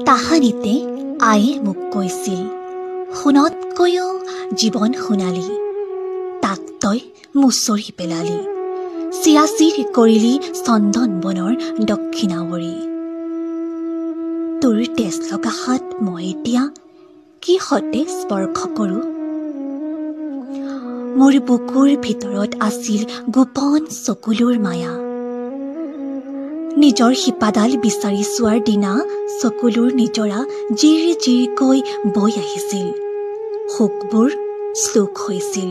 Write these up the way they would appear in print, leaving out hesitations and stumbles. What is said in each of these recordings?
তাহানিতে আয়ে মোক কৈছিল, সোণতকৈও জীৱন সোণালী, তাক তই মুচৰি পেলালি, চিৰাচিৰ কৰিলি চন্দন বনৰ দক্ষিণাৱৰী। তোৰ তেজ লগা হাত মই এতিয়া কি সতে স্পৰ্শ কৰোঁ? মোৰ বুকুৰ ভিতৰত আছিল গোপন চকুলোৰ মায়া। নিজৰ শিপাডাল বিচাৰি চোৱাৰ দিনা চকুলোৰ নিজৰা জিৰ জিৰকৈ বৈ আহিছিল। শোকবোৰ শ্লোক হৈছিল,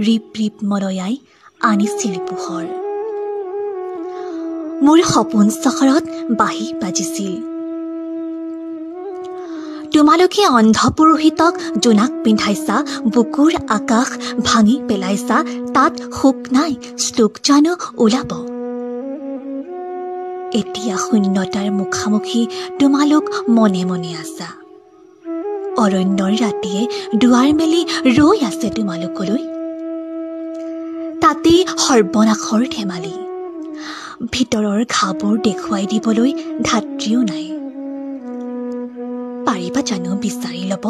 ৰিপ ৰিপ মলয়াই আনিছিল পোহৰ। মোৰ সপোন চহৰত বাঁহী বাজিছিল। তোমালোকে অন্ধ পুৰোহিতক জোনাক পিন্ধাইছা, বুকুৰ আকাশ ভাঙি পেলাইছা, তাত শোক নাই, শ্লোক জানো ওলাব? এতিয়া শূন্যতাৰ মুখামুখি তোমালোক মনে মনে আছা। অৰণ্যৰ ৰাতিয়ে দুৱাৰ মেলি ৰৈ আছে তোমালোকলৈ। তাতেই সৰ্বনাশৰ ধেমালি, ভিতৰৰ ঘাবোৰ দেখুৱাই দিবলৈ ধাত্ৰীও নাই। পাৰিবা জানো বিচাৰি ল'ব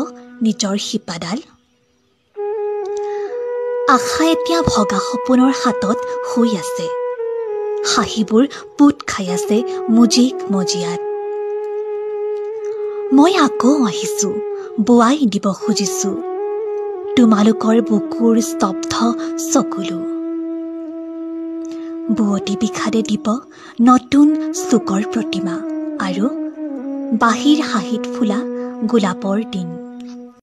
নিজৰ শিপাডাল? আশা এতিয়া ভগা সপোনৰ হাতত শুই আছে, হাঁহিবোৰ পোত খাই আছে মুজিক মজিয়াত। মই আকৌ আহিছোঁ, বোৱাই দিব খুজিছোঁ তোমালোকৰ বুকুৰ স্তব্ধ চকুলো। বুৱতী বিষাদে দিব নতুন শ্লোকৰ প্ৰতিমা আৰু বাঁহীৰ হাঁহিত ফুলা গোলাপৰ দিন।